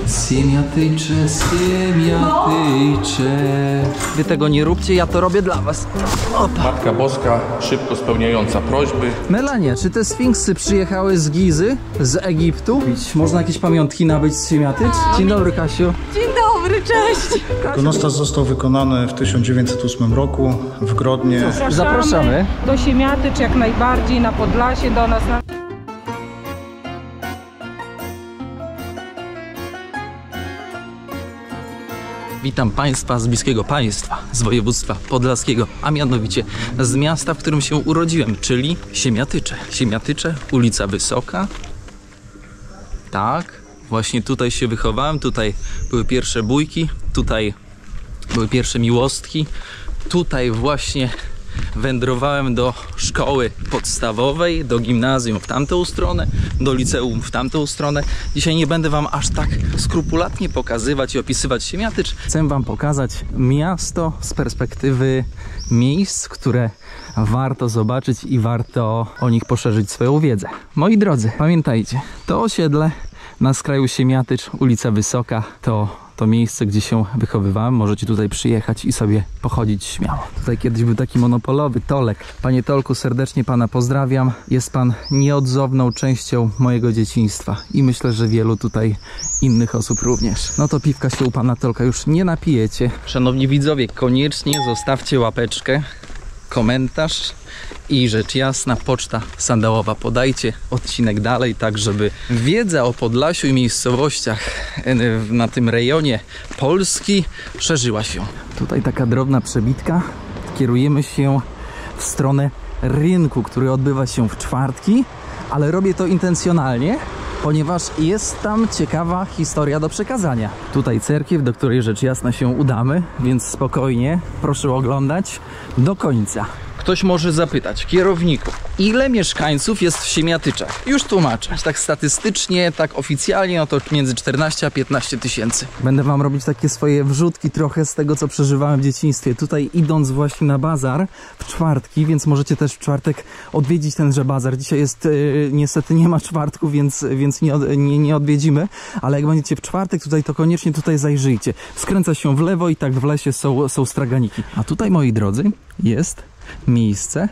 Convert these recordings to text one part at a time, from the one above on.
Siemiatycze, siemiatycze. Wy tego nie róbcie, ja to robię dla was. Opa. Matka Boska, szybko spełniająca prośby. Melanie, czy te sfinksy przyjechały z Gizy, z Egiptu? Można jakieś pamiątki nabyć z siemiatycz? Dzień dobry, Kasiu. Dzień dobry, cześć. Ikonostas został wykonany w 1908 roku w Grodnie. Zapraszamy. Do Siemiatycz jak najbardziej, na Podlasie do nas. Witam Państwa z bliskiego państwa, z województwa podlaskiego, a mianowicie z miasta, w którym się urodziłem, czyli Siemiatycze. Siemiatycze, ulica Wysoka. Tak, właśnie tutaj się wychowałem, tutaj były pierwsze bójki, tutaj były pierwsze miłostki, tutaj właśnie wędrowałem do szkoły podstawowej, do gimnazjum w tamtą stronę, do liceum w tamtą stronę. Dzisiaj nie będę wam aż tak skrupulatnie pokazywać i opisywać Siemiatycz. Chcę wam pokazać miasto z perspektywy miejsc, które warto zobaczyć i warto o nich poszerzyć swoją wiedzę. Moi drodzy, pamiętajcie, to osiedle na skraju Siemiatycz, ulica Wysoka, to miejsce, gdzie się wychowywałem. Możecie tutaj przyjechać i sobie pochodzić śmiało. Tutaj kiedyś był taki monopolowy Tolek. Panie Tolku, serdecznie pana pozdrawiam. Jest pan nieodzowną częścią mojego dzieciństwa i myślę, że wielu tutaj innych osób również. No to piwka się u pana Tolka już nie napijecie. Szanowni widzowie, koniecznie zostawcie łapeczkę, komentarz i rzecz jasna, poczta sandałowa. Podajcie odcinek dalej, tak żeby wiedza o Podlasiu i miejscowościach na tym rejonie Polski szerzyła się. Tutaj taka drobna przebitka. Kierujemy się w stronę rynku, który odbywa się w czwartki, ale robię to intencjonalnie, ponieważ jest tam ciekawa historia do przekazania. Tutaj cerkiew, do której rzecz jasna się udamy, więc spokojnie, proszę oglądać do końca. Ktoś może zapytać, kierowniku, ile mieszkańców jest w Siemiatyczach? Już tłumaczę. Tak statystycznie, tak oficjalnie, no to między 14 a 15 tysięcy. Będę wam robić takie swoje wrzutki trochę z tego, co przeżywałem w dzieciństwie. Tutaj idąc właśnie na bazar w czwartki, więc możecie też w czwartek odwiedzić tenże bazar. Dzisiaj jest, niestety nie ma czwartku, więc nie odwiedzimy, ale jak będziecie w czwartek tutaj, to koniecznie tutaj zajrzyjcie. Skręca się w lewo i tak w lesie są straganiki. A tutaj, moi drodzy, jest miejsce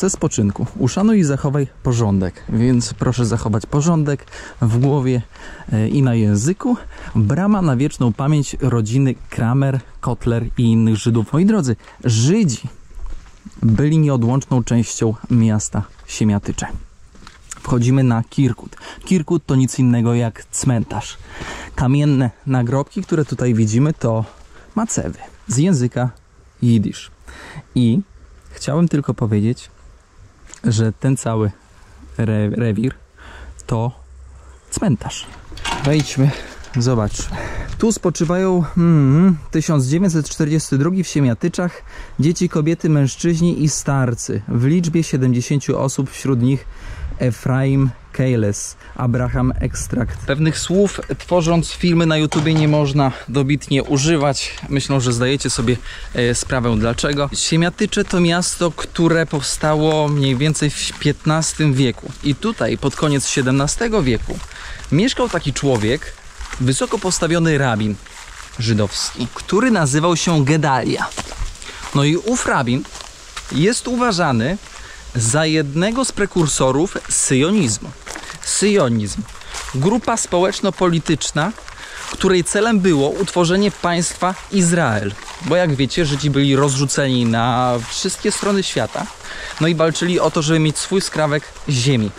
spoczynku. Uszanuj i zachowaj porządek, więc proszę zachować porządek w głowie i na języku. Brama na wieczną pamięć rodziny Kramer, Kotler i innych Żydów. Moi drodzy, Żydzi byli nieodłączną częścią miasta Siemiatycze. Wchodzimy na Kirkut. Kirkut to nic innego jak cmentarz. Kamienne nagrobki, które tutaj widzimy, to macewy z języka jidysz. I chciałem tylko powiedzieć, że ten cały rewir to cmentarz. Wejdźmy, zobaczmy. Tu spoczywają 1942 w Siemiatyczach dzieci, kobiety, mężczyźni i starcy. W liczbie 70 osób, wśród nich Efraim Kejles, Abraham Ekstrakt. Pewnych słów tworząc filmy na YouTubie nie można dobitnie używać. Myślę, że zdajecie sobie sprawę dlaczego. Siemiatycze to miasto, które powstało mniej więcej w XV wieku. I tutaj pod koniec XVII wieku mieszkał taki człowiek, wysoko postawiony rabin żydowski, który nazywał się Gedalia. No i ów rabin jest uważany za jednego z prekursorów syjonizmu. Syjonizm. Grupa społeczno-polityczna, której celem było utworzenie państwa Izrael. Bo jak wiecie, Żydzi byli rozrzuceni na wszystkie strony świata. No i walczyli o to, żeby mieć swój skrawek ziemi.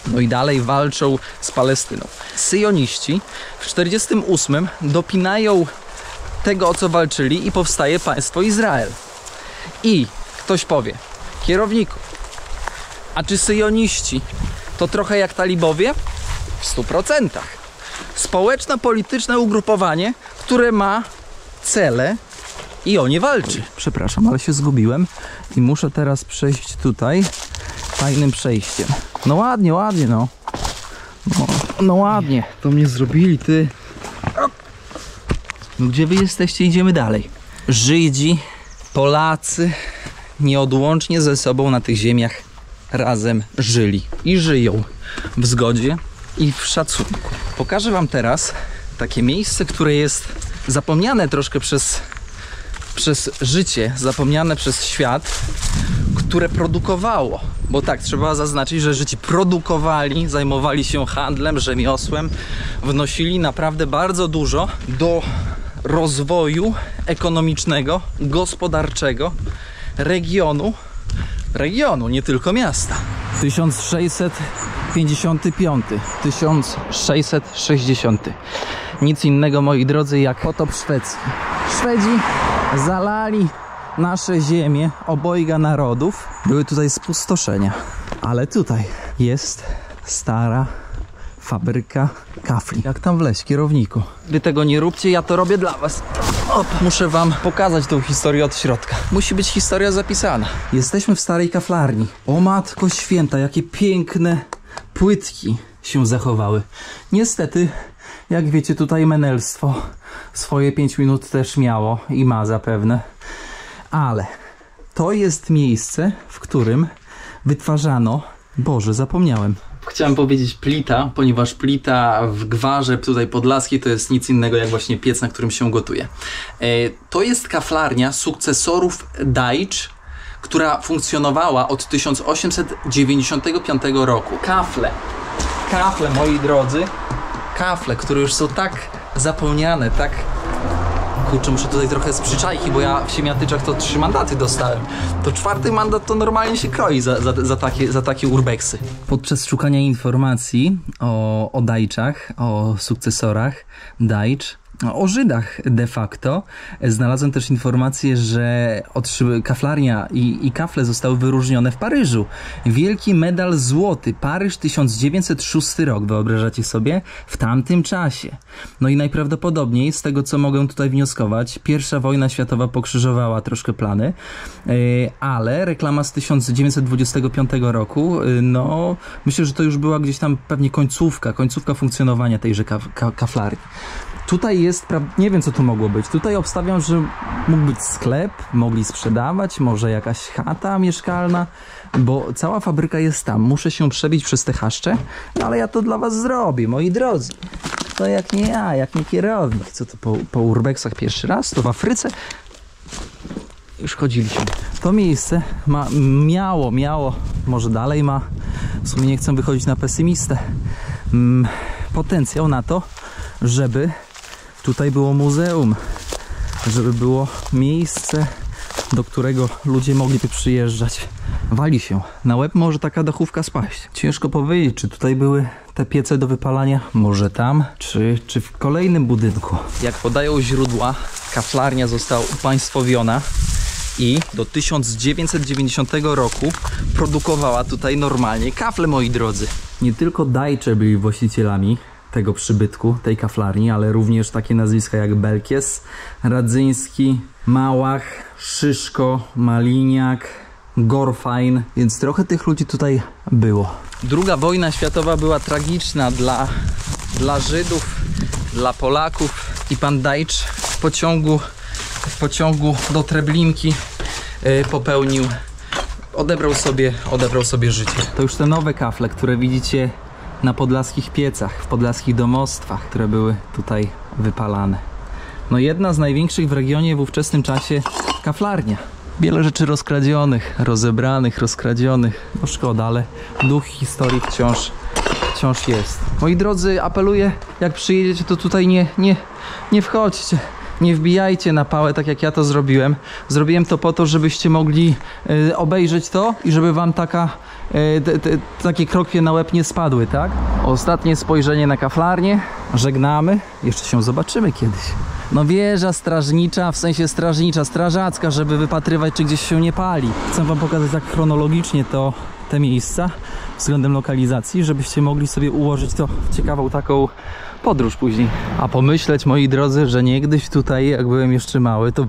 No i dalej walczą z Palestyną. Syjoniści w 1948 dopinają tego, o co walczyli i powstaje państwo Izrael. I ktoś powie, kierowniku, a czy syjoniści to trochę jak talibowie? W 100%. Społeczno-polityczne ugrupowanie, które ma cele i o nie walczy. Przepraszam, ale się zgubiłem i muszę teraz przejść tutaj fajnym przejściem. No ładnie, ładnie, no. No ładnie. To mnie zrobili, ty. No gdzie wy jesteście? Idziemy dalej. Żydzi, Polacy nieodłącznie ze sobą na tych ziemiach razem żyli i żyją w zgodzie i w szacunku. Pokażę wam teraz takie miejsce, które jest zapomniane troszkę przez życie, zapomniane przez świat, które produkowało. Bo tak, trzeba zaznaczyć, że Żydzi produkowali, zajmowali się handlem, rzemiosłem, wnosili naprawdę bardzo dużo do rozwoju ekonomicznego, gospodarczego regionu, nie tylko miasta. 1660. Nic innego, moi drodzy, jak potop szwedzki. Szwedzi zalali nasze ziemię, obojga narodów. Były tutaj spustoszenia, ale tutaj jest stara fabryka kafli. Jak tam wleźć, kierowniku? Wy tego nie róbcie, ja to robię dla was. Muszę wam pokazać tą historię od środka. Musi być historia zapisana. Jesteśmy w starej kaflarni. O matko święta, jakie piękne płytki się zachowały. Niestety, jak wiecie, tutaj menelstwo swoje 5 minut też miało i ma zapewne. Ale to jest miejsce, w którym wytwarzano... Boże, zapomniałem. Chciałem powiedzieć plita, ponieważ plita w gwarze tutaj podlaskiej to jest nic innego jak właśnie piec, na którym się gotuje. To jest kaflarnia sukcesorów Dajcz, która funkcjonowała od 1895 roku. Kafle, moi drodzy, kafle, które już są tak zapomniane, tak... Kurczę, muszę tutaj trochę z przyczajki, bo ja w Siemiatyczach to 3 mandaty dostałem. To 4. mandat to normalnie się kroi za takie urbexy. Podczas szukania informacji o Dajczach, o sukcesorach Dajcz, o Żydach de facto, znalazłem też informację, że kaflarnia i kafle zostały wyróżnione w Paryżu. Wielki medal złoty, Paryż 1906 rok, wyobrażacie sobie? W tamtym czasie. No i najprawdopodobniej, z tego co mogę tutaj wnioskować, I wojna światowa pokrzyżowała troszkę plany, ale reklama z 1925 roku, no myślę, że to już była gdzieś tam pewnie końcówka funkcjonowania tejże kaflarni. Tutaj jest, nie wiem co tu mogło być, tutaj obstawiam, że mógł być sklep, mogli sprzedawać, może jakaś chata mieszkalna, bo cała fabryka jest tam. Muszę się przebić przez te chaszcze, no ale ja to dla was zrobię, moi drodzy. To jak nie ja, jak nie kierownik. Co to po urbexach pierwszy raz? To w Afryce już chodziliśmy. To miejsce miało, może dalej ma, w sumie nie chcę wychodzić na pesymistę, potencjał na to, żeby tutaj było muzeum, żeby było miejsce, do którego ludzie mogliby przyjeżdżać. Wali się. Na łeb może taka dachówka spaść. Ciężko powiedzieć, czy tutaj były te piece do wypalania, może tam, czy w kolejnym budynku. Jak podają źródła, kaflarnia została upaństwowiona i do 1990 roku produkowała tutaj normalnie kafle, moi drodzy. Nie tylko Dajcze byli właścicielami tego przybytku, tej kaflarni, ale również takie nazwiska jak Belkies, Radzyński, Małach, Szyszko, Maliniak, Gorfajn, więc trochę tych ludzi tutaj było. II wojna światowa była tragiczna dla Żydów, dla Polaków i pan Dajcz w pociągu do Treblinki odebrał sobie życie. To już te nowe kafle, które widzicie na podlaskich piecach, w podlaskich domostwach, które były tutaj wypalane. No jedna z największych w regionie w ówczesnym czasie kaflarnia. Wiele rzeczy rozkradzionych, rozebranych, rozkradzionych. No szkoda, ale duch historii wciąż jest. Moi drodzy, apeluję, jak przyjedziecie, to tutaj nie wchodźcie. Nie wbijajcie na pałę, tak jak ja to zrobiłem. Zrobiłem to po to, żebyście mogli obejrzeć to i żeby wam takie krokwie na łeb nie spadły, tak? Ostatnie spojrzenie na kaflarnię. Żegnamy. Jeszcze się zobaczymy kiedyś. No wieża strażnicza, w sensie strażacka, żeby wypatrywać, czy gdzieś się nie pali. Chcę wam pokazać tak chronologicznie te miejsca względem lokalizacji, żebyście mogli sobie ułożyć to w ciekawą taką podróż później. A pomyśleć, moi drodzy, że niegdyś tutaj, jak byłem jeszcze mały, to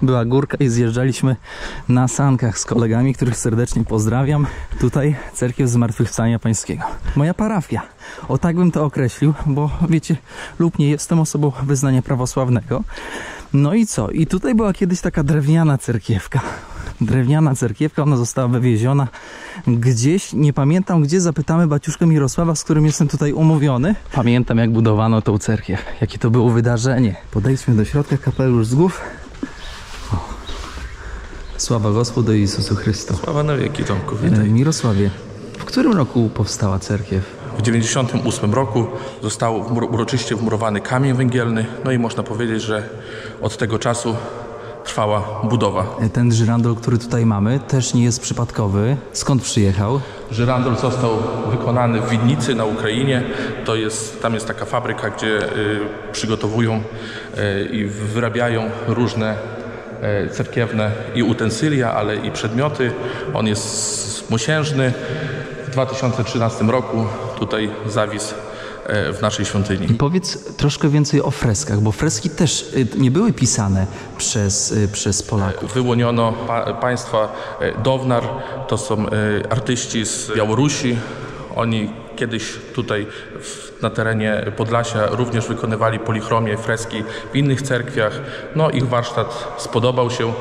była górka i zjeżdżaliśmy na sankach z kolegami, których serdecznie pozdrawiam. Tutaj Cerkiew Zmartwychwstania Pańskiego. Moja parafia. O tak bym to określił, bo wiecie, lub nie jestem osobą wyznania prawosławnego. No i co? I tutaj była kiedyś taka drewniana cerkiewka. Drewniana cerkiewka, ona została wywieziona gdzieś, nie pamiętam gdzie, zapytamy baciuszkę Mirosława, z którym jestem tutaj umówiony. Pamiętam, jak budowano tą cerkiew, jakie to było wydarzenie. Podejdźmy do środka, kapelusz z głów. O. Sława Gospodu Jezusu Chrystu. Sława na wieki, Tomku, witaj. Mirosławie, w którym roku powstała cerkiew? W 1998 roku został uroczyście wmurowany kamień węgielny, no i można powiedzieć, że od tego czasu trwała budowa. Ten żyrandol, który tutaj mamy, też nie jest przypadkowy. Skąd przyjechał? Żyrandol został wykonany w Winnicy na Ukrainie. Tam jest taka fabryka, gdzie przygotowują i wyrabiają różne cerkiewne i utensylia, ale i przedmioty. On jest mosiężny. W 2013 roku tutaj zawisł w naszej świątyni. I powiedz troszkę więcej o freskach, bo freski też nie były pisane przez Polaków. Wyłoniono państwa Downar, to są artyści z Białorusi. Oni kiedyś tutaj na terenie Podlasia również wykonywali polichromię, freski w innych cerkwiach. No ich warsztat spodobał się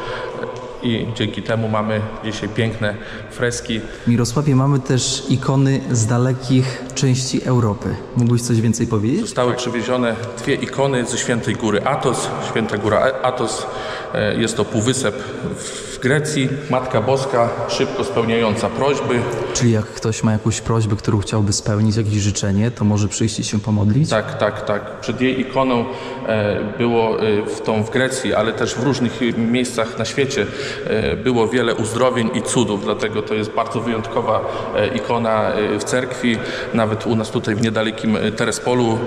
i dzięki temu mamy dzisiaj piękne freski. W Mirosławie mamy też ikony z dalekich części Europy. Mógłbyś coś więcej powiedzieć? Zostały przywiezione dwie ikony ze Świętej Góry Athos. Święta Góra Athos jest to półwysep w Grecji. Matka Boska, szybko spełniająca prośby. Czyli jak ktoś ma jakąś prośbę, którą chciałby spełnić, jakieś życzenie, to może przyjść i się pomodlić? Tak. Przed jej ikoną było w Grecji, ale też w różnych miejscach na świecie było wiele uzdrowień i cudów, dlatego to jest bardzo wyjątkowa ikona w cerkwi. Nawet u nas tutaj w niedalekim Terespolu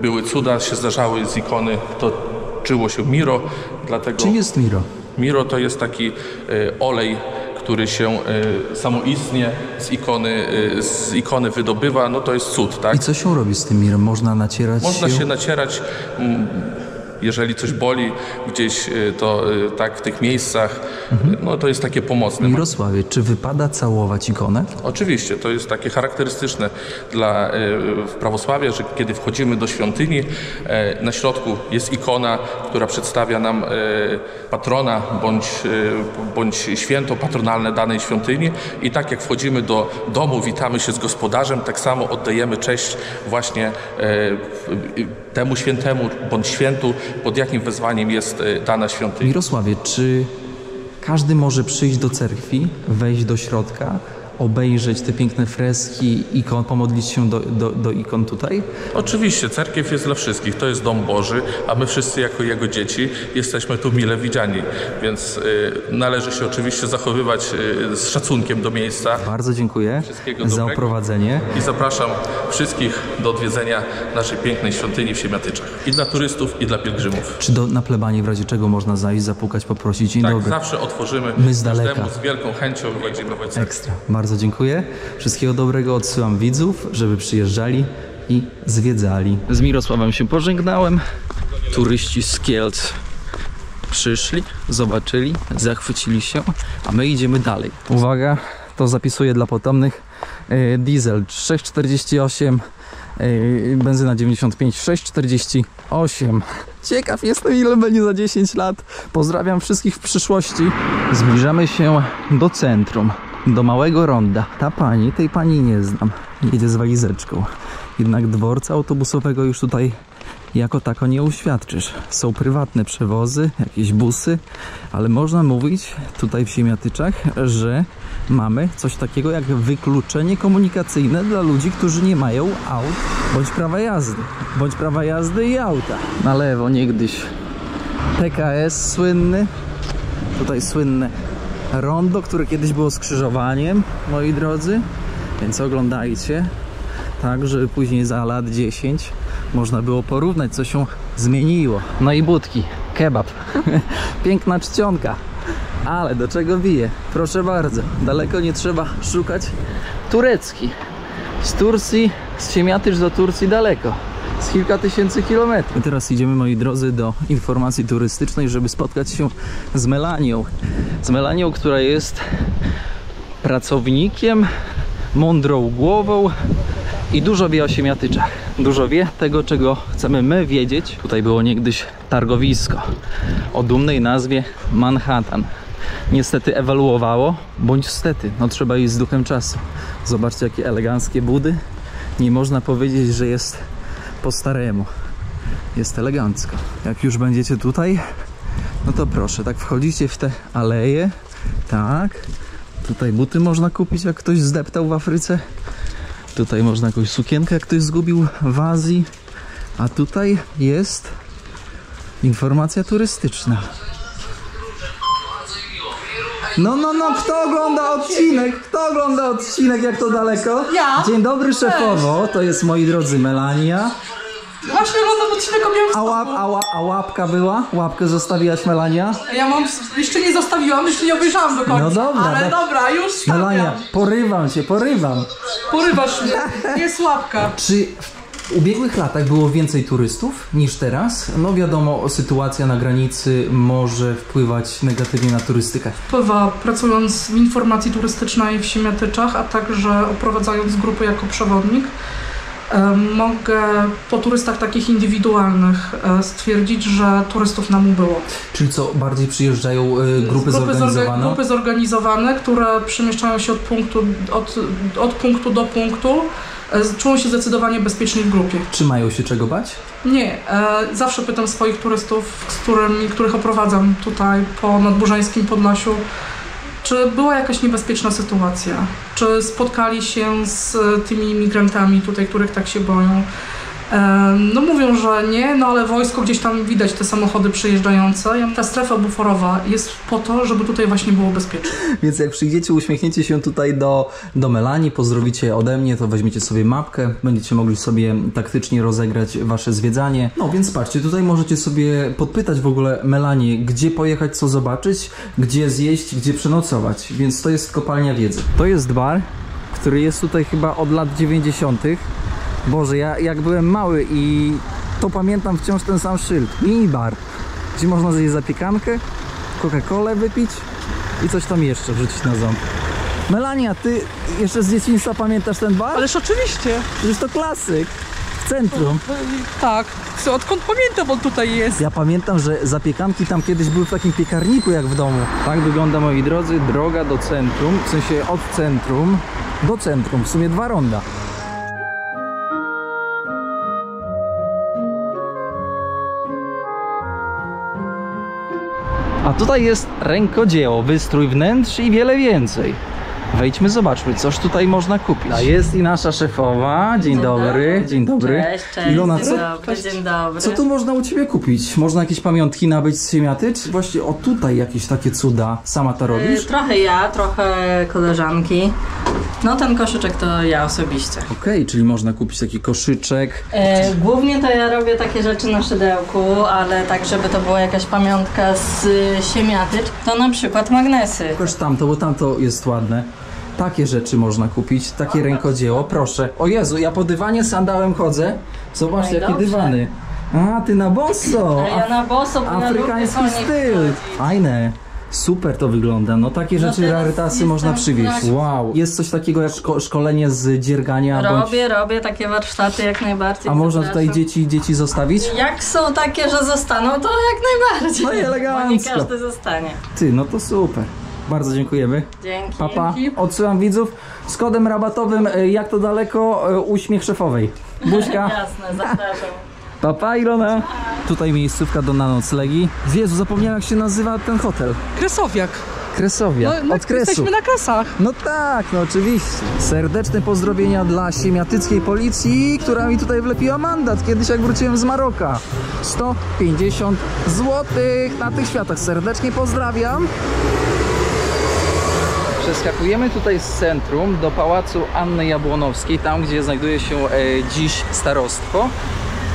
były cuda, się zdarzały z ikony, to czyło się miro. Dlatego Czym jest miro? Miro to jest taki olej, który się samoistnie z ikony wydobywa, no to jest cud, tak? I co się robi z tym mirem? Można nacierać Można się nacierać, jeżeli coś boli gdzieś, to tak w tych miejscach, no to jest takie pomocne. Mirosławie, czy wypada całować ikonę? Oczywiście, to jest takie charakterystyczne w prawosławie, że kiedy wchodzimy do świątyni, na środku jest ikona, która przedstawia nam patrona bądź święto patronalne danej świątyni i tak jak wchodzimy do domu, witamy się z gospodarzem, tak samo oddajemy cześć właśnie temu świętemu bądź świętu, pod jakim wezwaniem jest dana świątynia. Mirosławie, czy każdy może przyjść do cerkwi, wejść do środka, obejrzeć te piękne freski, ikon, pomodlić się do ikon tutaj? Oczywiście, cerkiew jest dla wszystkich, to jest dom Boży, a my wszyscy jako Jego dzieci jesteśmy tu mile widziani, więc należy się oczywiście zachowywać z szacunkiem do miejsca. Bardzo dziękuję Wszystkiego za dobrego. oprowadzenie. I zapraszam wszystkich do odwiedzenia naszej pięknej świątyni w Siemiatyczach. I dla turystów, i dla pielgrzymów. Czy na plebanie w razie czego można zajść, zapukać, poprosić? Dzień Tak, dobry. zawsze otworzymy. My z daleka. Każdemu z wielką chęcią wchodzimy w cerkiew. Ekstra. Bardzo dziękuję. Wszystkiego dobrego odsyłam widzów, żeby przyjeżdżali i zwiedzali. Z Mirosławem się pożegnałem. Turyści z Kielc przyszli, zobaczyli, zachwycili się, a my idziemy dalej. Uwaga, to zapisuję dla potomnych. Diesel 6,48, benzyna 95, 6,48. Ciekaw jestem, ile będzie za 10 lat. Pozdrawiam wszystkich w przyszłości. Zbliżamy się do centrum, do małego ronda. Tej pani nie znam. Jedzie z walizeczką. Jednak dworca autobusowego już tutaj jako tako nie uświadczysz. Są prywatne przewozy, jakieś busy, ale można mówić tutaj w Siemiatyczach, że mamy coś takiego jak wykluczenie komunikacyjne dla ludzi, którzy nie mają aut bądź prawa jazdy i auta. Na lewo niegdyś PKS słynny, tutaj słynne rondo, które kiedyś było skrzyżowaniem, moi drodzy, więc oglądajcie, tak, żeby później za lat 10 można było porównać, co się zmieniło. No i budki, kebab, piękna czcionka, ale do czego bije? Proszę bardzo, daleko nie trzeba szukać. Turecki, z Turcji, z Siemiatycz do Turcji daleko, z kilka tysięcy kilometrów. I teraz idziemy, moi drodzy, do informacji turystycznej, żeby spotkać się z Melanią. Z Melanią, która jest pracownikiem, mądrą głową i dużo wie o Siemiatyczach. Dużo wie tego, czego chcemy my wiedzieć. Tutaj było niegdyś targowisko o dumnej nazwie Manhattan. niestety ewoluowało, bądź stety, no trzeba iść z duchem czasu. Zobaczcie, jakie eleganckie budy. Nie można powiedzieć, że jest po staremu. Jest elegancko. Jak już będziecie tutaj, no to proszę, tak wchodzicie w te aleje. Tak. Tutaj buty można kupić, jak ktoś zdeptał w Afryce. Tutaj można jakąś sukienkę, jak ktoś zgubił w Azji. A tutaj jest informacja turystyczna. No, kto ogląda odcinek? Kto ogląda odcinek, jak to daleko? Ja. Dzień dobry, szefowo. To jest, moi drodzy, Melania. Właśnie oglądam odcinek o Białymstoku. A łapka była? Łapkę zostawiłaś, Melania? Ja mam, jeszcze nie zostawiłam, jeszcze nie obejrzałam do końca. No dobra, ale dobra, już stawiam. Melania, porywam cię, porywam. Porywasz mnie, jest łapka. Czy w ubiegłych latach było więcej turystów niż teraz? No wiadomo, sytuacja na granicy może wpływać negatywnie na turystykę. Wpływa, pracując w informacji turystycznej w Siemiatyczach, a także oprowadzając grupy jako przewodnik, mogę po turystach takich indywidualnych stwierdzić, że turystów nam ubyło. Czyli co, bardziej przyjeżdżają grupy zorganizowane? Grupy zorganizowane, które przemieszczają się od punktu do punktu, czują się zdecydowanie bezpieczniej w grupie. Czy mają się czego bać? Nie, zawsze pytam swoich turystów, których oprowadzam tutaj po nadburzańskim Podlasiu, czy była jakaś niebezpieczna sytuacja? Czy spotkali się z tymi imigrantami tutaj, których tak się boją? No mówią, że nie, no ale wojsko gdzieś tam widać te samochody przyjeżdżające. Ta strefa buforowa jest po to, żeby tutaj właśnie było bezpiecznie. Więc jak przyjdziecie, uśmiechniecie się tutaj do Melanii, pozdrowicie ode mnie, to weźmiecie sobie mapkę, będziecie mogli sobie taktycznie rozegrać wasze zwiedzanie. No więc patrzcie, tutaj możecie sobie podpytać w ogóle Melanię, gdzie pojechać, co zobaczyć, gdzie zjeść, gdzie przenocować. Więc to jest kopalnia wiedzy. To jest bar, który jest tutaj chyba od lat 90. Boże, ja jak byłem mały i to pamiętam wciąż ten sam szyld. Minibar, gdzie można zjeść zapiekankę, Coca-Colę wypić i coś tam jeszcze wrzucić na ząb. Melania, ty jeszcze z dzieciństwa pamiętasz ten bar? Ależ oczywiście. Przecież to klasyk. W centrum. Tak. Odkąd pamiętam, on tutaj jest. Ja pamiętam, że zapiekanki tam kiedyś były w takim piekarniku jak w domu. Tak wygląda, moi drodzy, droga do centrum. W sensie od centrum do centrum. W sumie 2 ronda. A tutaj jest rękodzieło, wystrój wnętrz i wiele więcej. Wejdźmy, zobaczmy, coż tutaj można kupić. A jest i nasza szefowa. Dzień dobry. Dzień dobry. Cześć, Ilona, dzień dobry. co tu można u ciebie kupić? Można jakieś pamiątki nabyć z Siemiatycz? Właśnie o tutaj jakieś takie cuda. Sama to robisz? Trochę ja, trochę koleżanki. No ten koszyczek to ja osobiście. Okej, czyli można kupić taki koszyczek. Głównie to ja robię takie rzeczy na szydełku, ale tak żeby to była jakaś pamiątka z Siemiatycz, to na przykład magnesy. Pokaż tamto, bo tamto jest ładne. Takie rzeczy można kupić, takie rękodzieło, proszę. O Jezu, ja po dywanie sandałem chodzę. Zobaczcie, jakie Dobrze. dywany. A, ty na boso! A ja na boso, bo Afrykański ja lubię po nich styl. chodzić. Fajne. Super to wygląda. No takie rzeczy, teraz rarytasy jestem można przywieźć. w Wow. Jest coś takiego jak szkolenie z dziergania? Robię takie warsztaty jak najbardziej. A można tutaj zapraszam. dzieci zostawić? Jak są takie, że zostaną, to jak najbardziej. No i elegancko. Bo nie każdy zostanie. Ty, no to super. Bardzo dziękujemy. Dzięki. Papa, odsyłam widzów z kodem rabatowym jak to daleko, uśmiech szefowej. Buźka. Jasne, zapraszam. Papa, Ilona. Tutaj miejscówka do noclegi. Jezu, zapomniałem jak się nazywa ten hotel. Kresowiak. Kresowia. Od Kresu. Jesteśmy na Kresach. No tak, no oczywiście. Serdeczne pozdrowienia dla siemiatyckiej policji, która mi tutaj wlepiła mandat kiedyś jak wróciłem z Maroka. 150 zł na tych światach. Serdecznie pozdrawiam. Przeskakujemy tutaj z centrum do Pałacu Anny Jabłonowskiej, tam gdzie znajduje się dziś starostwo.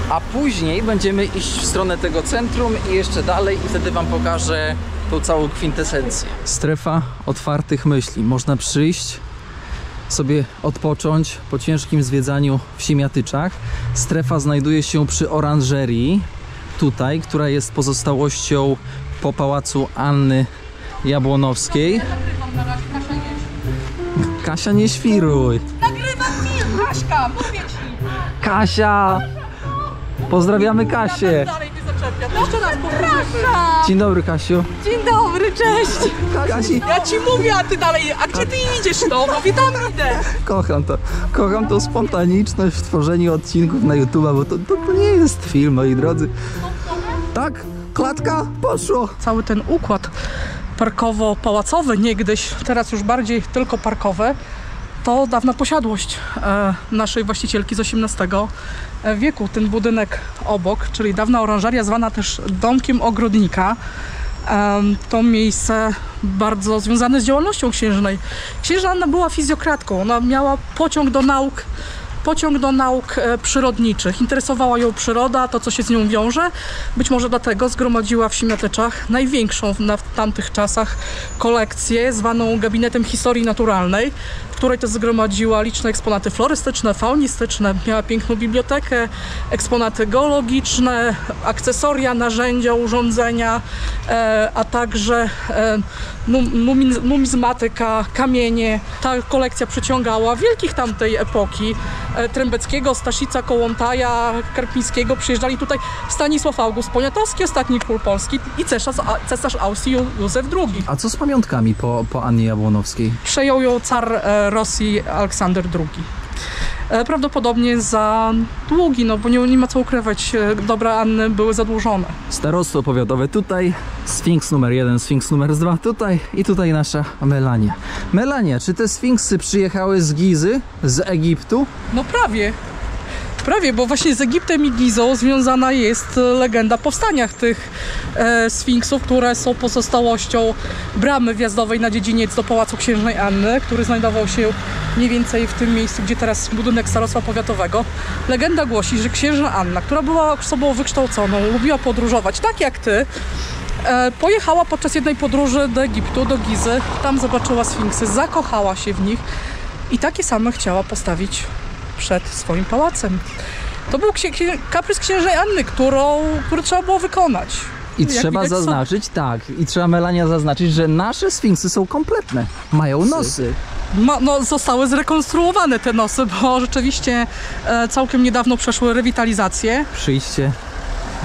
A później będziemy iść w stronę tego centrum i jeszcze dalej i wtedy wam pokażę tą całą kwintesencję. Strefa otwartych myśli. Można przyjść, sobie odpocząć po ciężkim zwiedzaniu w Siemiatyczach. Strefa znajduje się przy oranżerii, tutaj, która jest pozostałością po Pałacu Anny Jabłonowskiej. Kasia, nie świruj. Nagrywam film, Kaśka, mówię ci. Kasia! Pozdrawiamy Kasię. Dalej nie zaczęłam. zaczepia. To jeszcze raz powtórzymy. Dzień dobry, Kasiu. Dzień dobry, cześć! Kasi, Ja ci mówię, a ty dalej, a gdzie ty idziesz? No, mówię, tam idę. kocham to. Kocham tą spontaniczność w tworzeniu odcinków na YouTube'a, bo to nie jest film, moi drodzy. Tak, klatka, poszło. Cały ten układ parkowo-pałacowy niegdyś, teraz już bardziej tylko parkowe, to dawna posiadłość naszej właścicielki z XVIII wieku. Ten budynek obok, czyli dawna oranżaria, zwana też domkiem ogrodnika, to miejsce bardzo związane z działalnością księżnej. Księżna Anna była fizjokratką, ona miała pociąg do nauk przyrodniczych. Interesowała ją przyroda, to co się z nią wiąże. Być może dlatego zgromadziła w Siemiatyczach największą w tamtych czasach kolekcję zwaną Gabinetem Historii Naturalnej, w której to zgromadziła liczne eksponaty florystyczne, faunistyczne. Miała piękną bibliotekę, eksponaty geologiczne, akcesoria, narzędzia, urządzenia, a także numizmatyka, kamienie. Ta kolekcja przyciągała wielkich tamtej epoki. Trębeckiego, Staszica, Kołłątaja, Karpińskiego. Przyjeżdżali tutaj Stanisław August Poniatowski, ostatni król Polski, i cesarz Austrii Józef II. A co z pamiątkami po Annie Jabłonowskiej? Przejął ją car Rosji Aleksander II. Prawdopodobnie za długi, no bo nie ma co ukrywać, dobra Anny były zadłużone. Starostwo powiatowe tutaj, Sfinks numer 1, Sfinks numer 2 tutaj i tutaj nasza Melania. Melania, czy te sfinksy przyjechały z Gizy, z Egiptu? No prawie, bo właśnie z Egiptem i Gizą związana jest legenda powstania tych sfinksów, które są pozostałością bramy wjazdowej na dziedziniec do Pałacu Księżnej Anny, który znajdował się mniej więcej w tym miejscu, gdzie teraz budynek Starostwa Powiatowego. Legenda głosi, że księżna Anna, która była osobą wykształconą, lubiła podróżować, tak jak ty, pojechała podczas jednej podróży do Egiptu, do Gizy, tam zobaczyła sfinksy, zakochała się w nich i takie same chciała postawić przed swoim pałacem. To był kaprys księżnej Anny, który trzeba było wykonać. I Jak trzeba widać, zaznaczyć, tak, i trzeba, Melania, zaznaczyć, że nasze sfinksy są kompletne. Mają nosy. Zostały zrekonstruowane te nosy, bo rzeczywiście całkiem niedawno przeszły rewitalizację. Przyjdźcie,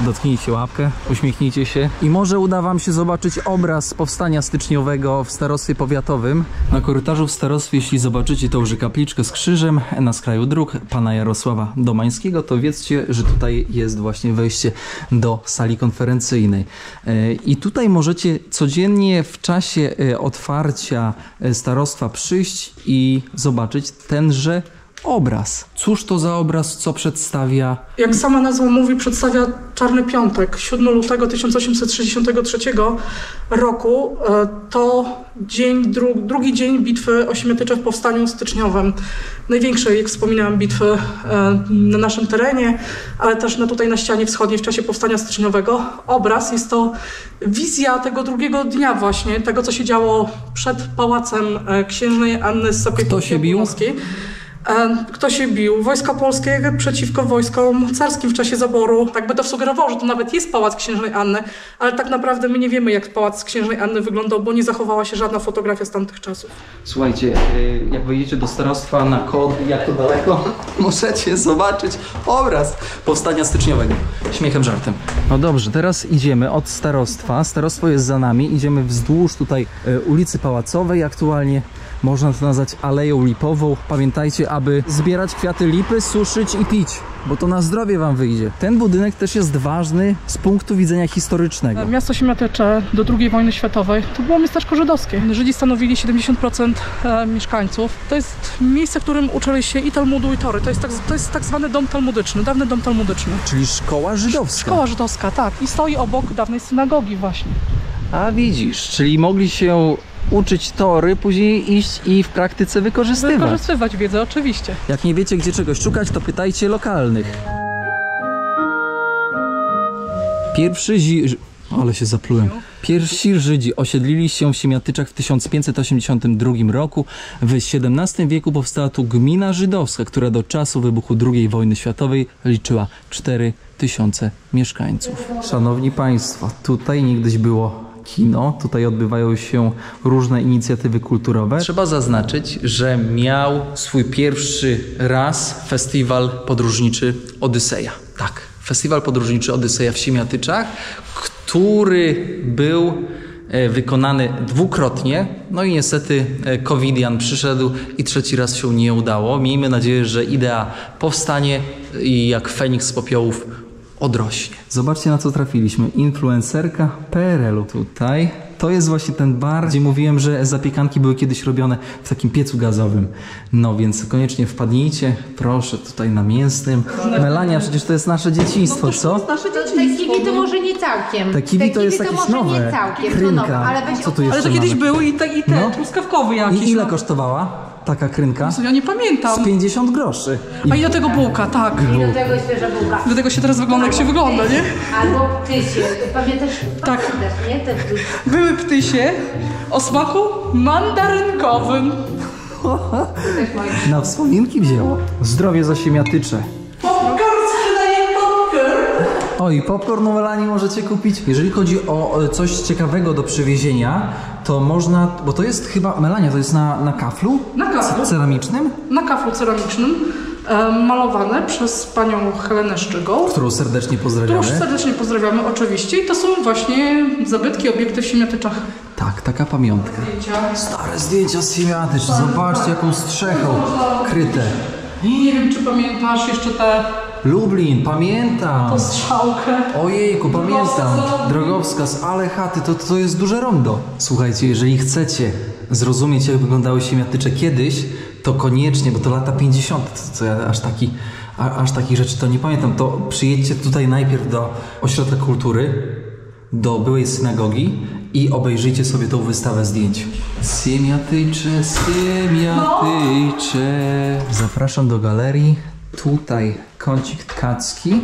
dotknijcie łapkę, uśmiechnijcie się i może uda wam się zobaczyć obraz powstania styczniowego w starostwie powiatowym. Na korytarzu w starostwie, jeśli zobaczycie tą kapliczkę z krzyżem na skraju dróg pana Jarosława Domańskiego, to wiedzcie, że tutaj jest właśnie wejście do sali konferencyjnej. I tutaj możecie codziennie w czasie otwarcia starostwa przyjść i zobaczyć tenże obraz. Cóż to za obraz, co przedstawia? Jak sama nazwa mówi, przedstawia Czarny Piątek, 7 lutego 1863 roku. To drugi dzień bitwy o Siemiatycze w powstaniu styczniowym. Największej, jak wspominałam, bitwy na naszym terenie, ale też tutaj na ścianie wschodniej w czasie powstania styczniowego. Obraz jest to wizja tego drugiego dnia właśnie, tego co się działo przed pałacem księżnej Anny z Sapiełowskiej. Kto się bił? Wojska polskie przeciwko wojskom carskim w czasie zaboru. Tak by to sugerowało, że to nawet jest pałac księżnej Anny, ale tak naprawdę my nie wiemy, jak pałac księżnej Anny wyglądał, bo nie zachowała się żadna fotografia z tamtych czasów. Słuchajcie, jak wejdziecie do starostwa na kod, jak to daleko, możecie zobaczyć obraz powstania styczniowego. Śmiechem, żartem. No dobrze, teraz idziemy od starostwa. Starostwo jest za nami. Idziemy wzdłuż tutaj ulicy Pałacowej. Aktualnie można to nazwać Aleją Lipową. Pamiętajcie, aby zbierać kwiaty lipy, suszyć i pić, bo to na zdrowie wam wyjdzie. Ten budynek też jest ważny z punktu widzenia historycznego. Miasto Siemiatycze do II wojny światowej to było miasteczko żydowskie. Żydzi stanowili 70% mieszkańców. To jest miejsce, w którym uczyli się i Talmudu, i Tory. To jest tak zwany dom talmudyczny, dawny dom talmudyczny. Czyli szkoła żydowska. Szkoła żydowska, tak. I stoi obok dawnej synagogi właśnie. A widzisz, czyli mogli się uczyć Tory, później iść i w praktyce wykorzystywać. Wykorzystywać wiedzę, oczywiście. Jak nie wiecie, gdzie czegoś szukać, to pytajcie lokalnych. Ale się zaplułem. Pierwsi Żydzi osiedlili się w Siemiatyczach w 1582 roku. W XVII wieku powstała tu gmina żydowska, która do czasu wybuchu II wojny światowej liczyła 4000 mieszkańców. Szanowni Państwo, tutaj niegdyś było kino, tutaj odbywają się różne inicjatywy kulturowe. Trzeba zaznaczyć, że miał swój pierwszy raz festiwal podróżniczy Odyseja. Tak, Festiwal podróżniczy Odyseja w Siemiatyczach, który był wykonany dwukrotnie, no i niestety covidian przyszedł i trzeci raz się nie udało. Miejmy nadzieję, że idea powstanie i jak Feniks z popiołów odrośnie. Zobaczcie, na co trafiliśmy. Influencerka PRL-u tutaj. To jest właśnie ten bar, gdzie mówiłem, że zapiekanki były kiedyś robione w takim piecu gazowym. No więc koniecznie wpadnijcie, proszę, tutaj na mięsnym. Melania, przecież to jest nasze dzieciństwo, co? Te kiwi to może nie całkiem. Te kiwi to jest jakieś może nowe. nie całkiem. Krynka. No, ale będzie Co tu jeszcze Ale to kiedyś mamy? były i te No. truskawkowe jakieś. I ile no. kosztowała taka krynka? Ja nie pamiętam. Z 50 groszy. A i do tego bułka, tak. I do tego świeża bułka. Do tego się teraz wygląda, jak się wygląda, nie? Albo ptysie. Pamiętasz? Tak. Pamiętasz, nie? Te Były ptysie o smaku mandarynkowym. Na wspominki wzięło. Zdrowie za Siemiatycze. Popcorn sprzedaje popcorn. O, i popcorn u Melanii możecie kupić. Jeżeli chodzi o coś ciekawego do przywiezienia, to można, bo to jest chyba, Melania, to jest na kaflu? Na kaflu. Ceramicznym? Na kaflu ceramicznym, malowane przez panią Helenę Szczygą, Którą serdecznie pozdrawiamy. którą serdecznie pozdrawiamy oczywiście. I to są właśnie zabytki, obiekty w Siemiatyczach. Tak, taka pamiątka. Zdjęcia. Stare zdjęcia z Siemiatycz. Zobaczcie, jaką strzechą kryte. Nie wiem, czy pamiętasz jeszcze tę Lublin, pamiętam. strzałkę. Ojejku, pamiętam. Drogowskaz, ale chaty, to jest duże rondo. Słuchajcie, jeżeli chcecie zrozumieć, jak wyglądały Siemiatycze kiedyś, to koniecznie, bo to lata 50, to ja aż takich rzeczy to nie pamiętam, to przyjedźcie tutaj najpierw do Ośrodka Kultury, do byłej synagogi i obejrzyjcie sobie tą wystawę zdjęć. Siemiatycze, Siemiatycze. Zapraszam do galerii. Tutaj kącik tkacki,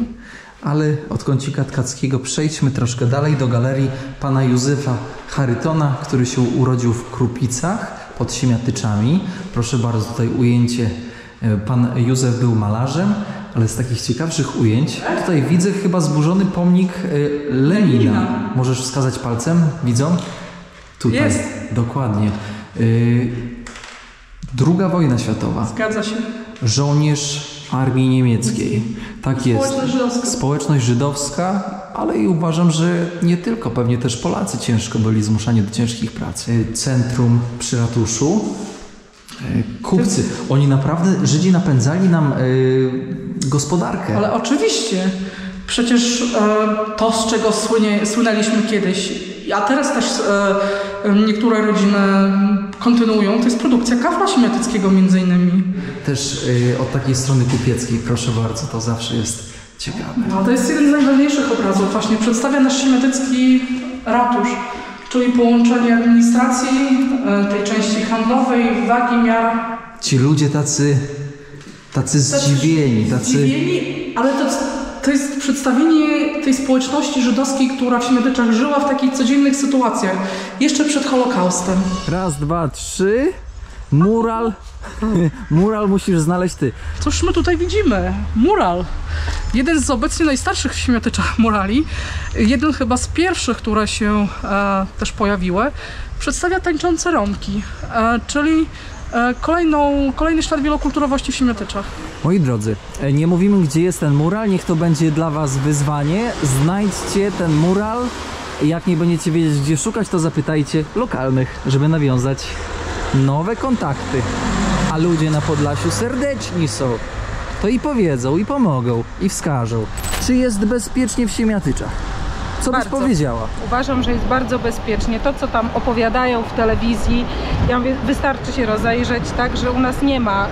ale od kącika tkackiego przejdźmy troszkę dalej do galerii pana Józefa Charytona, który się urodził w Krupicach pod Siemiatyczami. Proszę bardzo, tutaj ujęcie. Pan Józef był malarzem, ale z takich ciekawszych ujęć. Tutaj widzę chyba zburzony pomnik Lenina. Możesz wskazać palcem? Widzą? Tutaj. Jest. Dokładnie. II wojna światowa. Zgadza się. Żołnierz armii niemieckiej. Tak jest. Społeczność żydowska. Społeczność żydowska, ale i uważam, że nie tylko, pewnie też Polacy ciężko byli zmuszani do ciężkich prac. Centrum przy ratuszu. Kupcy. Oni naprawdę, Żydzi napędzali nam gospodarkę. Ale oczywiście. Przecież to, z czego słynęliśmy kiedyś, a teraz też niektóre rodziny kontynuują, to jest produkcja kafla siemiatyckiego między innymi. Też od takiej strony kupieckiej, proszę bardzo, to zawsze jest ciekawe. No, to jest jeden z najważniejszych obrazów. Właśnie przedstawia nasz siemiatycki ratusz, czyli połączenie administracji, tej części handlowej, wagi miar. Ci ludzie tacy zdziwieni, Zdziwieni, ale to jest przedstawienie tej społeczności żydowskiej, która w Siemiatyczach żyła w takich codziennych sytuacjach, jeszcze przed Holokaustem. Raz, dwa, trzy. Mural. Mural musisz znaleźć ty. Cóż my tutaj widzimy? Mural. Jeden z obecnie najstarszych w Siemiatyczach murali, jeden chyba z pierwszych, które się też pojawiły, przedstawia tańczące rąbki, czyli kolejny ślad wielokulturowości w Siemiatyczach. Moi drodzy, nie mówimy, gdzie jest ten mural, niech to będzie dla was wyzwanie. Znajdźcie ten mural. Jak nie będziecie wiedzieć, gdzie szukać, to zapytajcie lokalnych, żeby nawiązać nowe kontakty. A ludzie na Podlasiu serdeczni są. To i powiedzą, i pomogą, i wskażą. Czy jest bezpiecznie w Siemiatyczach? Co byś Bardzo. powiedziała? Uważam, że jest bardzo bezpiecznie. To, co tam opowiadają w telewizji, ja mówię, wystarczy się rozejrzeć, tak, że u nas nie ma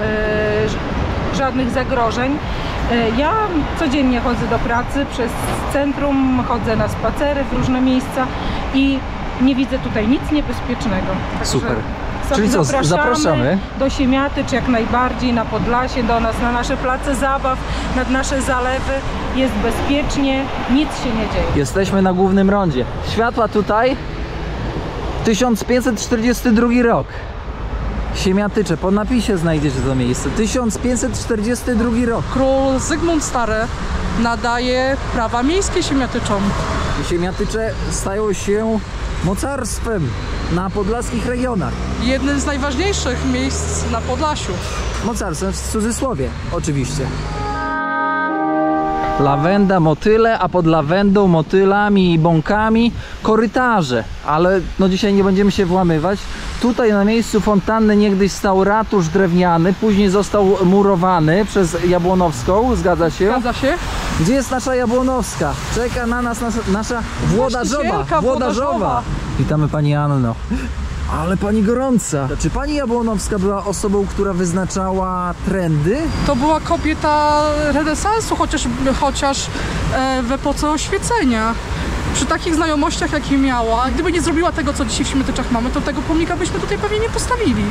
żadnych zagrożeń. Ja codziennie chodzę do pracy przez centrum, chodzę na spacery w różne miejsca i nie widzę tutaj nic niebezpiecznego. Także Super. sobie Czyli co, zapraszamy? do Siemiatycz jak najbardziej, na Podlasie, do nas, na nasze place zabaw, nad nasze zalewy. Jest bezpiecznie, nic się nie dzieje. Jesteśmy na głównym rondzie. Światła tutaj 1542 rok. Siemiatycze, po napisie znajdziecie to miejsce. 1542 rok. Król Zygmunt Stary nadaje prawa miejskie Siemiatyczom. Siemiatycze stają się mocarstwem na podlaskich regionach. Jednym z najważniejszych miejsc na Podlasiu. Mocarstwem w cudzysłowie, oczywiście. Lawenda, motyle, a pod lawendą, motylami i bąkami korytarze. Ale no dzisiaj nie będziemy się włamywać. Tutaj na miejscu fontanny niegdyś stał ratusz drewniany, później został murowany przez Jabłonowską, zgadza się? Zgadza się? Gdzie jest nasza Jabłonowska? Czeka na nas nasza Włodarzowa. Właścicielka Włodarzowa. Witamy pani Anno. Ale pani gorąca. Czy pani Jabłonowska była osobą, która wyznaczała trendy? To była kobieta renesansu, chociaż w epoce oświecenia. Przy takich znajomościach, jakie miała, gdyby nie zrobiła tego, co dzisiaj w Śmietyczach mamy, to tego pomnika byśmy tutaj pewnie nie postawili.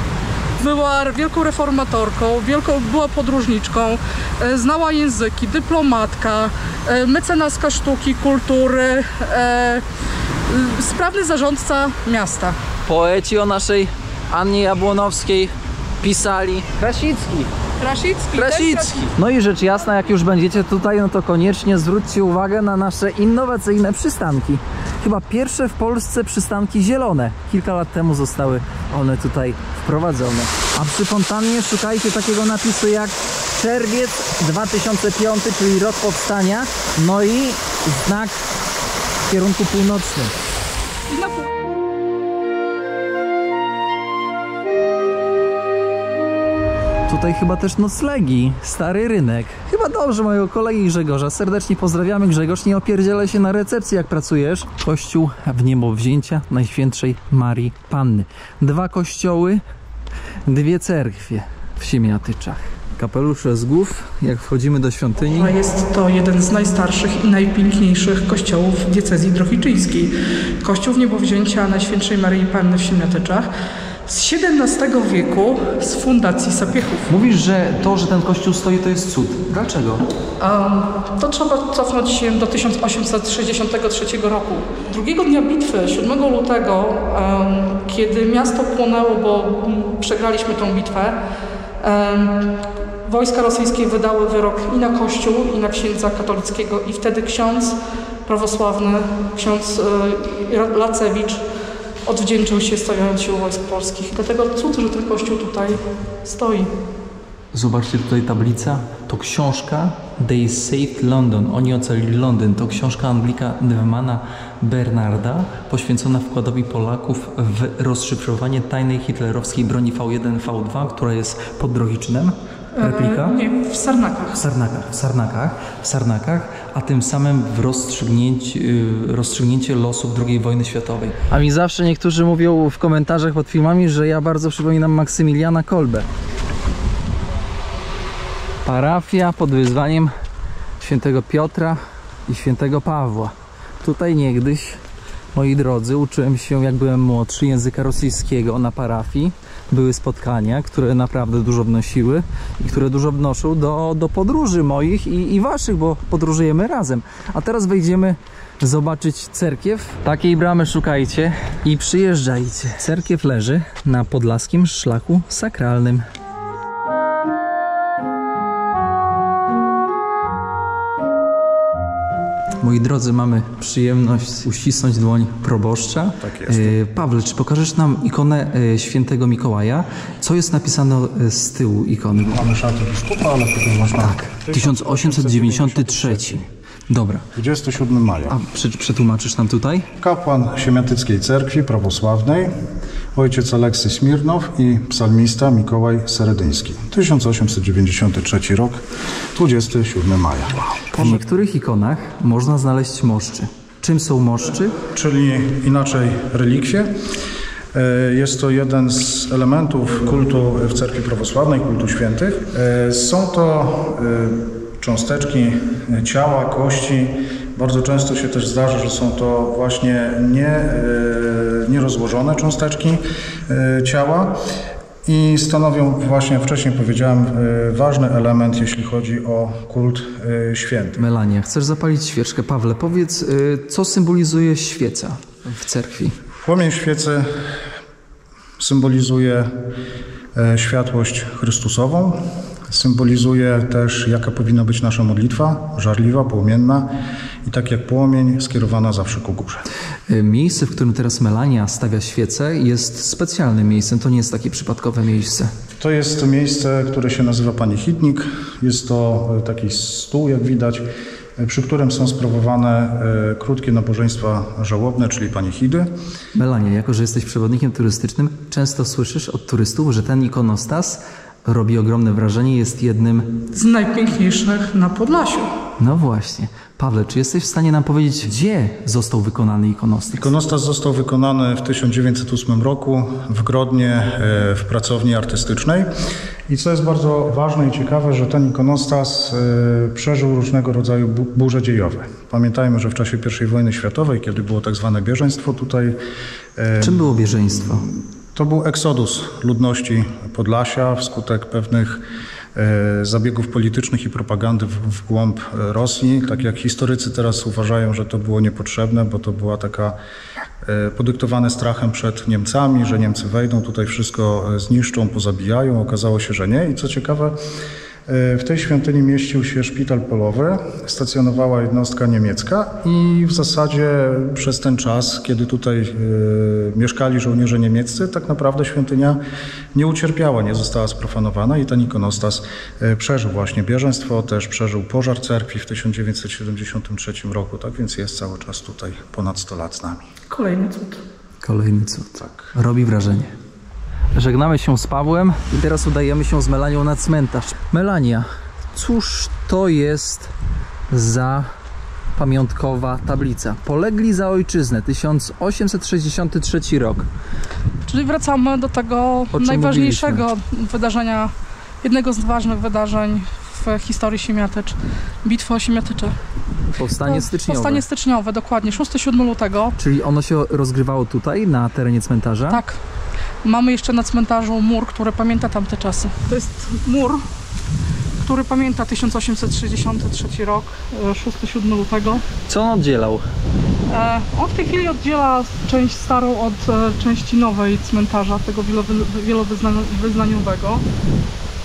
Była wielką reformatorką, była podróżniczką, znała języki, dyplomatka, mecenaska sztuki, kultury, sprawny zarządca miasta. Poeci o naszej Annie Jabłonowskiej pisali Krasicki. No i rzecz jasna, jak już będziecie tutaj, no to koniecznie zwróćcie uwagę na nasze innowacyjne przystanki. Chyba pierwsze w Polsce przystanki zielone. Kilka lat temu zostały one tutaj wprowadzone. A przy fontannie szukajcie takiego napisu jak czerwiec 2005, czyli rok powstania, no i znak w kierunku północnym. Tutaj chyba też noclegi, Stary Rynek. Chyba dobrze mojego kolegi Grzegorza. Serdecznie pozdrawiamy. Grzegorz, nie opierdzielaj się na recepcji, jak pracujesz. Kościół w niebowzięcia Najświętszej Marii Panny. 2 kościoły, 2 cerkwie w Siemiatyczach. Kapelusze z głów, jak wchodzimy do świątyni. Jest to jeden z najstarszych i najpiękniejszych kościołów diecezji drohiczyńskiej. Kościół w niebowzięcia Najświętszej Maryi Panny w Siemiatyczach z XVII wieku, z fundacji Sapiechów. Mówisz, że to, że ten kościół stoi, to jest cud. Dlaczego? To trzeba cofnąć się do 1863 roku. Drugiego dnia bitwy, 7 lutego, kiedy miasto płonęło, bo przegraliśmy tą bitwę, wojska rosyjskie wydały wyrok i na kościół, i na księdza katolickiego, i wtedy ksiądz prawosławny, ksiądz Lacewicz odwdzięczył się, stawiając się u wojsk polskich. Dlatego cud, że ten kościół tutaj stoi. Zobaczcie tutaj tablica. To książka They Saved London. Oni ocalili Londyn. To książka Anglika Nevmana Bernarda poświęcona wkładowi Polaków w rozszyfrowanie tajnej hitlerowskiej broni V1, V2, która jest pod Drohicznem. Replika? Nie, w Sarnakach. W Sarnakach, a tym samym w rozstrzygnięcie losów II wojny światowej. A mi zawsze niektórzy mówią w komentarzach pod filmami, że ja bardzo przypominam Maksymiliana Kolbę. Parafia pod wyzwaniem świętego Piotra i świętego Pawła. Tutaj niegdyś, moi drodzy, uczyłem się, jak byłem młodszy, języka rosyjskiego na parafii. Były spotkania, które naprawdę dużo wnosiły i które dużo wnoszą do podróży moich i waszych, bo podróżujemy razem. A teraz wejdziemy zobaczyć cerkiew. Takiej bramy szukajcie i przyjeżdżajcie. Cerkiew leży na podlaskim szlaku sakralnym. Moi drodzy, mamy przyjemność uścisnąć dłoń proboszcza. Tak jest. Pawle, czy pokażesz nam ikonę świętego Mikołaja? Co jest napisane z tyłu ikony? Mamy szatę biskupa, ale tutaj można... Tak, 1893. Dobra. 27 maja. A przetłumaczysz nam tutaj? Kapłan Siemiatyckiej Cerkwi Prawosławnej, ojciec Aleksy Smirnow i psalmista Mikołaj Seredyński. 1893 rok, 27 maja. W niektórych ikonach można znaleźć moszczy. Czym są moszczy? Czyli inaczej relikwie. Jest to jeden z elementów kultu w Cerkwi Prawosławnej, kultu świętych. Są to cząsteczki ciała, kości. Bardzo często się też zdarza, że są to właśnie nierozłożone cząsteczki ciała i stanowią właśnie, wcześniej powiedziałem, ważny element, jeśli chodzi o kult święty. Melania, chcesz zapalić świeczkę? Pawle, powiedz, co symbolizuje świeca w cerkwi? Płomień świecy symbolizuje światłość Chrystusową. Symbolizuje też, jaka powinna być nasza modlitwa, żarliwa, płomienna i tak jak płomień skierowana zawsze ku górze. Miejsce, w którym teraz Melania stawia świecę, jest specjalnym miejscem, to nie jest takie przypadkowe miejsce. To jest miejsce, które się nazywa Pani Hitnik. Jest to taki stół, jak widać, przy którym są sprawowane krótkie nabożeństwa żałobne, czyli panichidy. Melania, jako że jesteś przewodnikiem turystycznym, często słyszysz od turystów, że ten ikonostas robi ogromne wrażenie, jest jednym... Z najpiękniejszych na Podlasiu. No właśnie. Pawle, czy jesteś w stanie nam powiedzieć, gdzie został wykonany ikonostas? Ikonostas został wykonany w 1908 roku w Grodnie w pracowni artystycznej. I co jest bardzo ważne i ciekawe, że ten ikonostas przeżył różnego rodzaju burze dziejowe. Pamiętajmy, że w czasie I wojny światowej, kiedy było tak zwane bieżeństwo tutaj... Czym było bieżeństwo? To był eksodus ludności Podlasia wskutek pewnych zabiegów politycznych i propagandy w głąb Rosji. Tak jak historycy teraz uważają, że to było niepotrzebne, bo to była taka podyktowane strachem przed Niemcami, że Niemcy wejdą, tutaj wszystko zniszczą, pozabijają. Okazało się, że nie. I co ciekawe, w tej świątyni mieścił się szpital polowy, stacjonowała jednostka niemiecka i w zasadzie przez ten czas, kiedy tutaj mieszkali żołnierze niemieccy, tak naprawdę świątynia nie ucierpiała, nie została sprofanowana i ten ikonostas przeżył właśnie bieżeństwo, też przeżył pożar cerkwi w 1973 roku, tak więc jest cały czas tutaj ponad 100 lat z nami. Kolejny cud. Kolejny cud. Tak. Robi wrażenie. Żegnamy się z Pawłem i teraz udajemy się z Melanią na cmentarz. Melania, cóż to jest za pamiątkowa tablica? Polegli za ojczyznę, 1863 rok. Czyli wracamy do tego czym najważniejszego wydarzenia, jednego z ważnych wydarzeń w historii Siemiatycz. Bitwy o Siemiatycze. Powstanie styczniowe. Powstanie styczniowe, dokładnie, 6-7 lutego. Czyli ono się rozgrywało tutaj, na terenie cmentarza? Tak. Mamy jeszcze na cmentarzu mur, który pamięta tamte czasy. To jest mur, który pamięta 1863 rok, 6-7 lutego. Co on oddzielał? On w tej chwili oddziela część starą od części nowej cmentarza, tego wielowyznaniowego.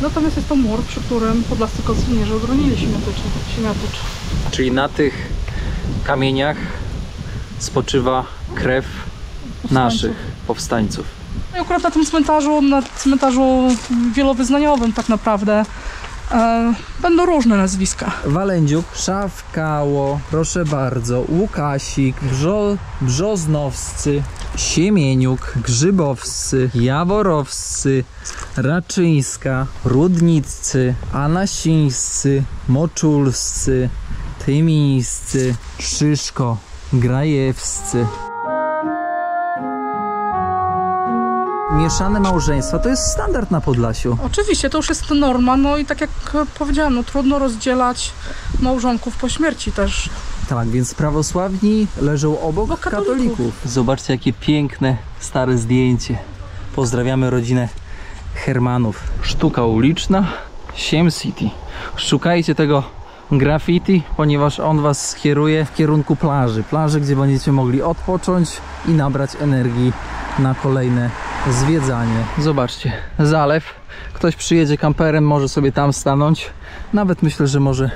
Natomiast jest to mur, przy którym podlascy koszynierzy obronili Siemiatycz. Czyli na tych kamieniach spoczywa krew naszych powstańców. No i akurat na cmentarzu wielowyznaniowym tak naprawdę będą różne nazwiska. Walędziuk, Szafkało, proszę bardzo, Łukasik, Brzoznowscy, Siemieniuk, Grzybowscy, Jaworowscy, Raczyńska, Rudniccy, Anasińscy, Moczulscy, Tymińscy, Szyszko, Grajewscy. Mieszane małżeństwa to jest standard na Podlasiu. Oczywiście, to już jest norma, no i tak jak powiedziałam, no, trudno rozdzielać małżonków po śmierci też. Tak, więc prawosławni leżą obok katolików. Zobaczcie, jakie piękne, stare zdjęcie. Pozdrawiamy rodzinę Hermanów. Sztuka uliczna, Siem City. Szukajcie tego graffiti, ponieważ on was skieruje w kierunku plaży. Plaży, gdzie będziecie mogli odpocząć i nabrać energii na kolejne zwiedzanie. Zobaczcie, zalew. Ktoś przyjedzie kamperem, może sobie tam stanąć. Nawet myślę, że może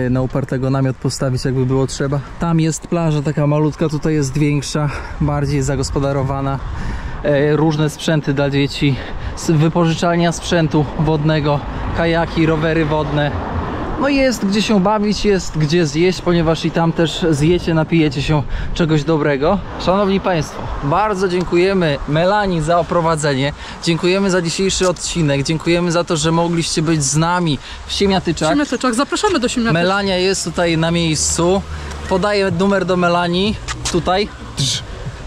na upartego namiot postawić, jakby było trzeba. Tam jest plaża taka malutka, tutaj jest większa, bardziej zagospodarowana. Różne sprzęty dla dzieci, wypożyczalnia sprzętu wodnego, kajaki, rowery wodne. No jest gdzie się bawić, jest gdzie zjeść, ponieważ i tam też zjecie, napijecie się czegoś dobrego. Szanowni Państwo, bardzo dziękujemy Melanii za oprowadzenie. Dziękujemy za dzisiejszy odcinek. Dziękujemy za to, że mogliście być z nami w Siemiatyczach. W Siemiatyczach, zapraszamy do Siemiatycz. Melania jest tutaj na miejscu. Podaję numer do Melanii. Tutaj.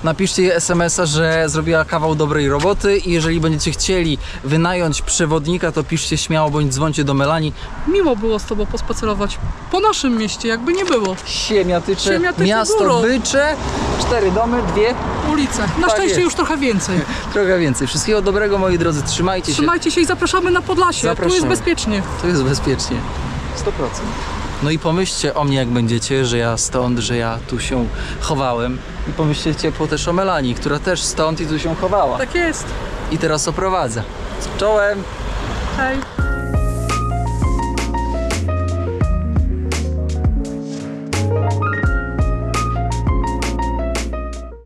Napiszcie jej SMS-a, że zrobiła kawał dobrej roboty i jeżeli będziecie chcieli wynająć przewodnika, to piszcie śmiało bądź dzwońcie do Melanii. Miło było z Tobą pospacerować po naszym mieście, jakby nie było. Siemiatycze, miasto górą. Bycze, 4 domy, 2 Ulice. Na szczęście jest. już trochę więcej. trochę więcej. Wszystkiego dobrego, moi drodzy, trzymajcie się. Trzymajcie się i zapraszamy na Podlasie. Zapraszamy. Tu jest bezpiecznie. Tu jest bezpiecznie. 100%. No i pomyślcie o mnie, jak będziecie, że ja stąd, że ja tu się chowałem. I pomyślcie ciepło też o Melanii, która też stąd i tu się chowała. Tak jest. I teraz oprowadza. Czołem! Hej.